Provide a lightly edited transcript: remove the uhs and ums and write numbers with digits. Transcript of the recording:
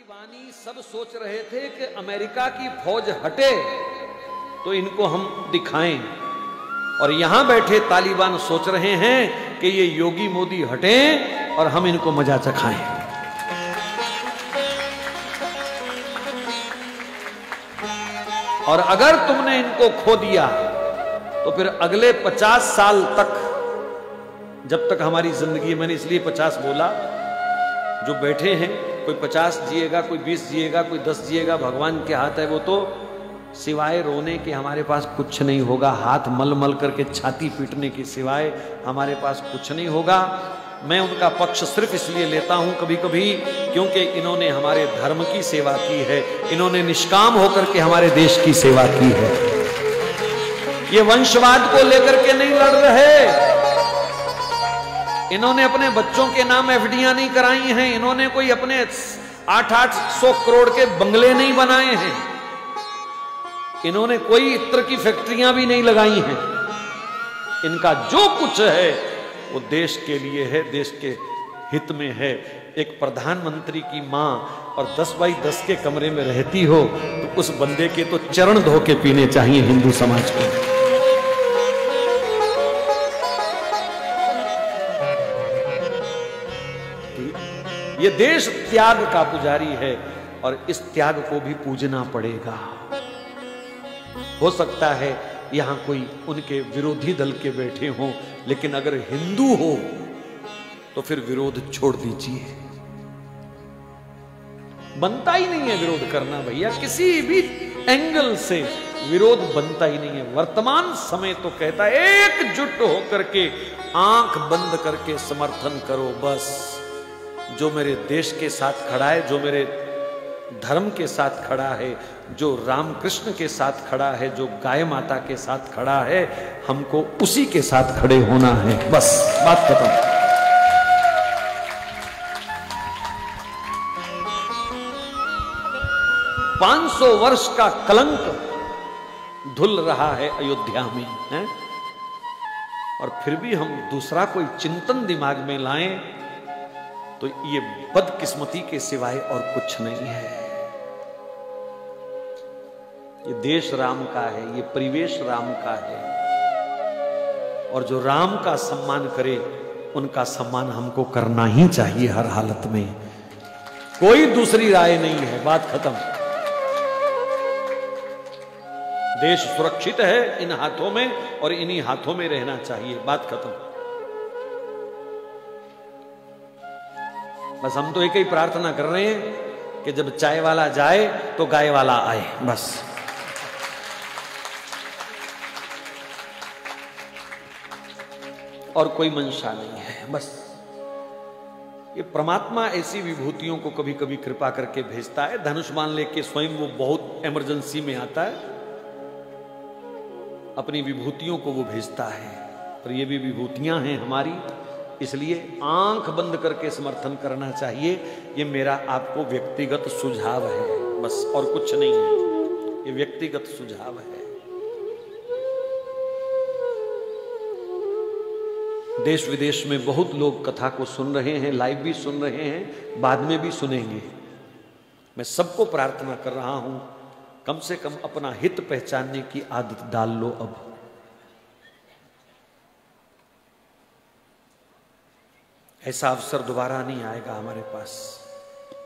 तालिबानी सब सोच रहे थे कि अमेरिका की फौज हटे तो इनको हम दिखाएं, और यहां बैठे तालिबान सोच रहे हैं कि ये योगी मोदी हटें और हम इनको मजा चखाएं। और अगर तुमने इनको खो दिया तो फिर अगले 50 साल तक, जब तक हमारी जिंदगी, मैंने इसलिए 50 बोला, जो बैठे हैं कोई 50 जिएगा, कोई 20 जिएगा, कोई 10 जिएगा, भगवान के हाथ है वो तो। सिवाय रोने के हमारे पास कुछ नहीं होगा, हाथ मल मल करके छाती पीटने के सिवाय हमारे पास कुछ नहीं होगा। मैं उनका पक्ष सिर्फ इसलिए लेता हूं कभी कभी क्योंकि इन्होंने हमारे धर्म की सेवा की है, इन्होंने निष्काम होकर के हमारे देश की सेवा की है। ये वंशवाद को लेकर के नहीं लड़ रहे, इन्होंने अपने बच्चों के नाम एफडीआं नहीं कराई हैं, इन्होंने कोई अपने 800 करोड़ के बंगले नहीं बनाए हैं, इन्होंने कोई इत्र की फैक्ट्रियां भी नहीं लगाई हैं। इनका जो कुछ है वो देश के लिए है, देश के हित में है। एक प्रधानमंत्री की मां और 10 बाई 10 के कमरे में रहती हो तो उस बंदे के तो चरण धो के पीने चाहिए हिंदू समाज को। ये देश त्याग का पुजारी है और इस त्याग को भी पूजना पड़ेगा। हो सकता है यहां कोई उनके विरोधी दल के बैठे हों, लेकिन अगर हिंदू हो तो फिर विरोध छोड़ दीजिए। बनता ही नहीं है विरोध करना भैया, किसी भी एंगल से विरोध बनता ही नहीं है। वर्तमान समय तो कहता है एकजुट होकर के आंख बंद करके समर्थन करो बस। जो मेरे देश के साथ खड़ा है, जो मेरे धर्म के साथ खड़ा है, जो रामकृष्ण के साथ खड़ा है, जो गाय माता के साथ खड़ा है, हमको उसी के साथ खड़े होना है, बस बात खत्म। 500 वर्ष का कलंक धुल रहा है अयोध्या में है? और फिर भी हम दूसरा कोई चिंतन दिमाग में लाएं तो ये बदकिस्मती के सिवाय और कुछ नहीं है। ये देश राम का है, ये परिवेश राम का है, और जो राम का सम्मान करे उनका सम्मान हमको करना ही चाहिए हर हालत में। कोई दूसरी राय नहीं है, बात खत्म। देश सुरक्षित है इन हाथों में और इन्हीं हाथों में रहना चाहिए, बात खत्म। बस हम तो एक ही प्रार्थना कर रहे हैं कि जब चाय वाला जाए तो गाय वाला आए, बस। और कोई मंशा नहीं है, बस। ये परमात्मा ऐसी विभूतियों को कभी कभी कृपा करके भेजता है। धनुष बाण लेके स्वयं वो बहुत इमरजेंसी में आता है, अपनी विभूतियों को वो भेजता है। पर ये भी विभूतियां हैं हमारी, इसलिए आंख बंद करके समर्थन करना चाहिए। ये मेरा आपको व्यक्तिगत सुझाव है, बस, और कुछ नहीं है। ये व्यक्तिगत सुझाव है। देश विदेश में बहुत लोग कथा को सुन रहे हैं, लाइव भी सुन रहे हैं, बाद में भी सुनेंगे। मैं सबको प्रार्थना कर रहा हूं, कम से कम अपना हित पहचानने की आदत डाल लो अब। ऐसा अवसर दोबारा नहीं आएगा हमारे पास।